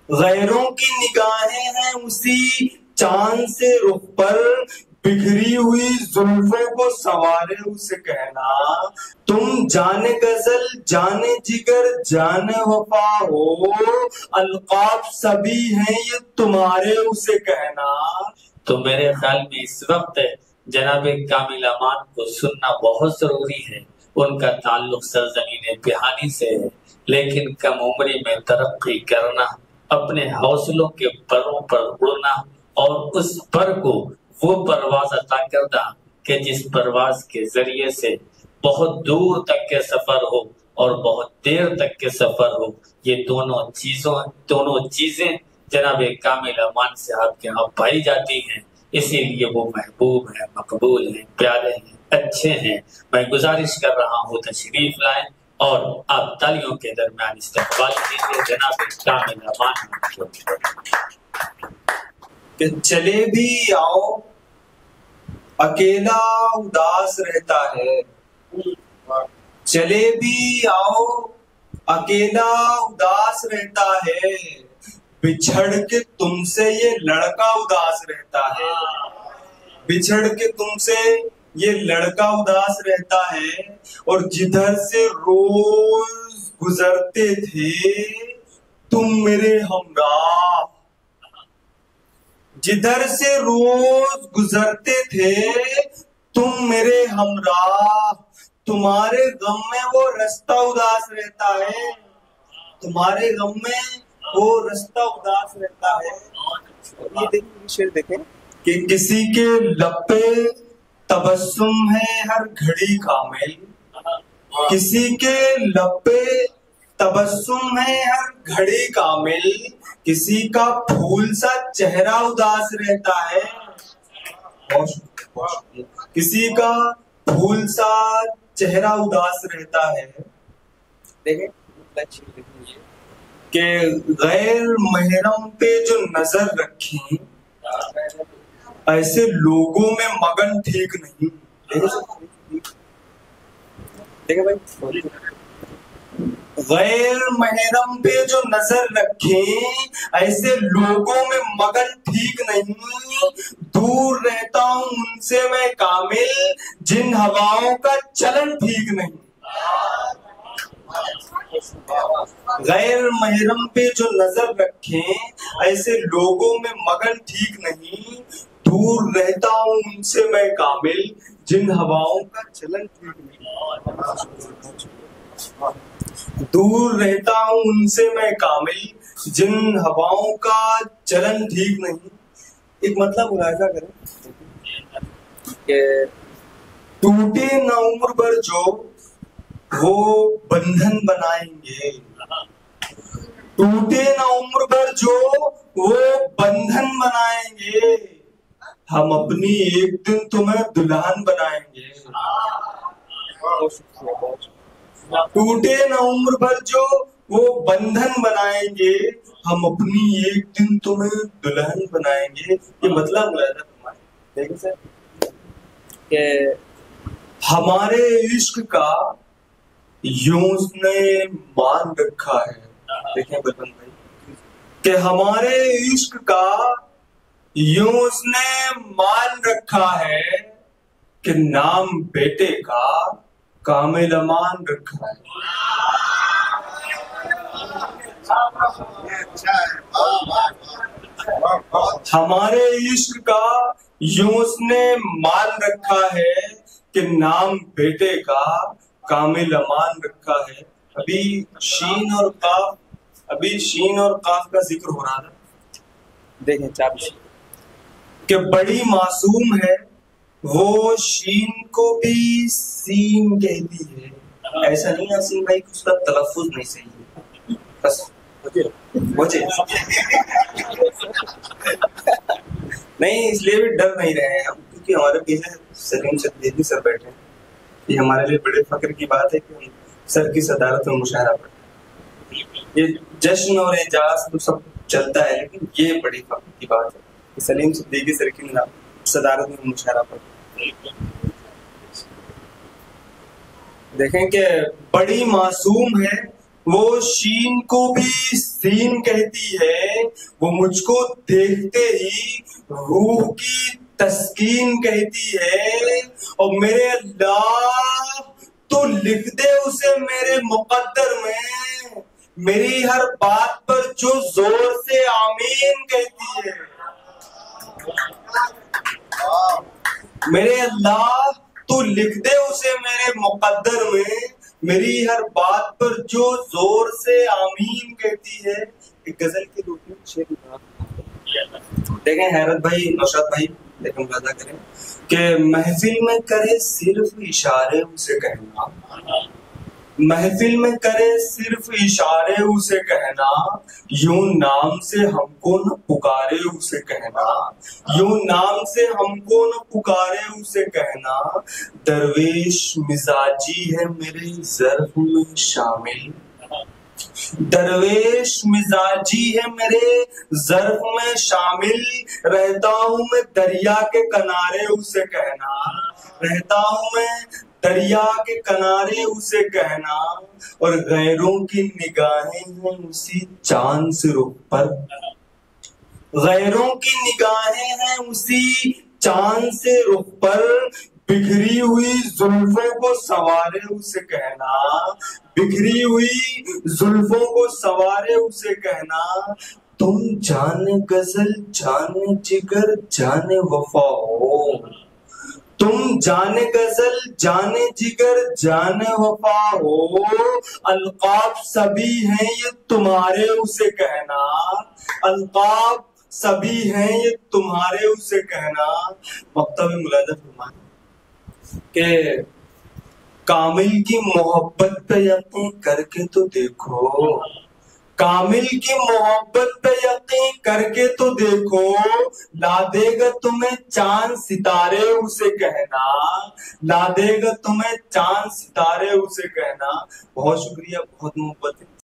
غیروں کی نگاہیں ہیں اسی چاند سے رخ پر، بکھری ہوئی زلفوں کو سنوارے اسے کہنا، تم جانے غزل جانے جگر جانے وفا ہو، القاب سبھی ہیں یہ تمہارے اسے کہنا۔ تو میرے خیال میں اس وقت جناب کامل امان کو سننا بہت ضروری ہے۔ ان کا تعلق سرزمین بہانی سے ہے، لیکن کم عمری میں ترقی کرنا، اپنے حوصلوں کے پروں پر اڑنا اور اس پر کو وہ پرواز عطا کرنا کہ جس پرواز کے ذریعے سے بہت دور تک کے سفر ہو اور بہت دیر تک کے سفر ہو، یہ دونوں چیزیں جناب کامل امان صاحب کے ہاں پائی جاتی ہیں۔ اسی لیے وہ محبوب ہیں، مقبول ہیں، پیارے ہیں، اچھے ہیں۔ میں گزارش کر رہا ہوں تشریف لائیں اور آپ تالیوں کے درمیان استقبال کیجیے جناب کامل امان۔ کہ چلے بھی آؤ اکیلا اداس رہتا ہے، چلے بھی آؤ اکیلا اداس رہتا ہے، بچھڑ کے تم سے یہ لڑکا اداس رہتا ہے، بچھڑ کے تم سے یہ لڑکا اداس رہتا ہے، اور جدھر سے روز گزرتے تھے تم میرے ہمراہ، جدھر سے روز گزرتے تھے تم میرے ہمراہ، تمہارے غم میں وہ رستہ اداس رہتا ہے، تمہارے غم میں وہ رستہ اداس رہتا ہے۔ یہ دیکھیں شعر دیکھیں کہ کسی کے لب پہ تبسم ہے ہر گھڑی کامل، کسی کے لب پہ تبسم ہے ہر گھڑی کامل، کسی کا پھول سا چہرہ اداس رہتا ہے، کسی کا پھول سا چہرہ اداس رہتا ہے۔ دیکھیں کہ غیر محرم پہ جو نظر رکھی ایسے لوگوں میں مگن ٹھیک نہیں۔ دیکھیں بھائی، غیر محرم پہ جو نظر رکھیں ایسے لوگوں میں مگن ٹھیک نہیں، دور رہتا ہوں ان سے میں کامل، جن ہواؤں کا چلن ٹھیک نہیں۔ غیر محرم پہ جو نظر رکھیں ایسے لوگوں میں مگن ٹھیک نہیں، دور رہتا ہوں ان سے میں کامل، جن ہواؤں کا چلن ٹھیک نہیں، دور رہتا ہوں ان سے میں کامل، جن ہواؤں کا چلن ٹھیک نہیں۔ ایک مطلب ملاحظہ کریں کہ ٹوٹے نہ عمر بھر جو وہ بندھن بنائیں گے، ٹوٹے نہ عمر بھر جو وہ بندھن بنائیں گے، ہم اپنی ایک دن تمہیں دلہن بنائیں گے۔ ٹوٹے نہ عمر بھر جو وہ بندھن بنائیں گے، ہم اپنی ایک دن تمہیں دلہن بنائیں گے۔ یہ مطلب ملاحظہ فرمائیں، دیکھیں سر کہ ہمارے عشق کا یوں اس نے مان رکھا ہے، دیکھیں بلبن بھائی کہ ہمارے عشق کا یوں اس نے مان رکھا ہے کہ نام بیٹے کا کامل امان رکھا ہے۔ ہمارے عشق کا یوں اس نے مان رکھا ہے کہ نام بیٹے کا کامل امان رکھا ہے۔ ابھی شین اور قاف کا ذکر ہو رہا تھا، دیکھیں چابی کہ بڑی معصوم ہے وہ شین کو بھی سین کہتی ہے۔ ایسا نہیں یاسین بھائی کہ اس کا تلفظ نہیں صحیح ہے، بس مجھے نہیں، اس لیے بھی ڈر نہیں رہے ہیں ہم، کیونکہ ہمارے پیچھے سلیم صدیقی سر بیٹھے ہیں۔ یہ ہمارے لیے بڑے فخر کی بات ہے کہ ہم سر کی صدارت میں مشاعرہ پڑھتے ہیں۔ یہ جشن اور اعجاز تو سب چلتا ہے، لیکن یہ بڑی فخر کی بات ہے کہ سلیم صدیقی سر کی صدارت میں مشاعرہ پڑھتے ہیں۔ دیکھیں کہ بڑی معصوم ہے وہ شین کو بھی سین کہتی ہے، وہ مجھ کو دیکھتے ہی روح کی تسکین کہتی ہے، اور میرے اللہ تو لکھ دے اسے میرے مقدر میں، میری ہر بات پر جو زور سے آمین کہتی ہے۔ میرے اللہ تو لکھ دے اسے میرے مقدر میں، میری ہر بات پر جو زور سے آمین کہتی ہے۔ ایک غزل کے دو تین شعر دیکھیں حیرت بھائی، نوشاد بھائی لیکن وعدہ کریں کہ محفل میں کرے صرف اشارے اسے کہنا، محفل میں کرے صرف اشارے اسے کہنا، یوں نام سے ہم کو نہ پکارے اسے کہنا، یوں نام سے ہم کو نہ پکارے اسے کہنا، درویش مزاجی ہے میرے ظرف میں شامل، درویش مزاجی ہے میرے ظرف میں شامل، رہتا ہوں میں دریا کے کنارے اسے کہنا، رہتا ہوں میں دریا کے کنارے اسے کہنا، اور غیروں کی نگاہیں ہیں اسی چاند سے رخ پر، غیروں کی نگاہیں ہیں اسی چاند سے رخ پر، بکھری ہوئی زلفوں کو سوارے اسے کہنا، بکھری ہوئی زلفوں کو سوارے اسے کہنا، تم جانے غزل جانے جگر جانے وفا ہو، تم جانے غزل جانے جگر جانے وفا ہو، القاب سبھی ہیں یہ تمہارے اسے کہنا، القاب سبھی ہیں یہ تمہارے اسے کہنا۔ مکتب ملاحظہ فرمائیں کہ کامل کی محبت پہ یقین کر کے تو دیکھو، کامل کی محبت پہ یقین کر کے تو دیکھو، لا دے گا تمہیں چاند ستارے اسے کہنا، لا دے گا تمہیں چاند ستارے اسے کہنا۔ بہت شکریہ، بہت محبت ہے۔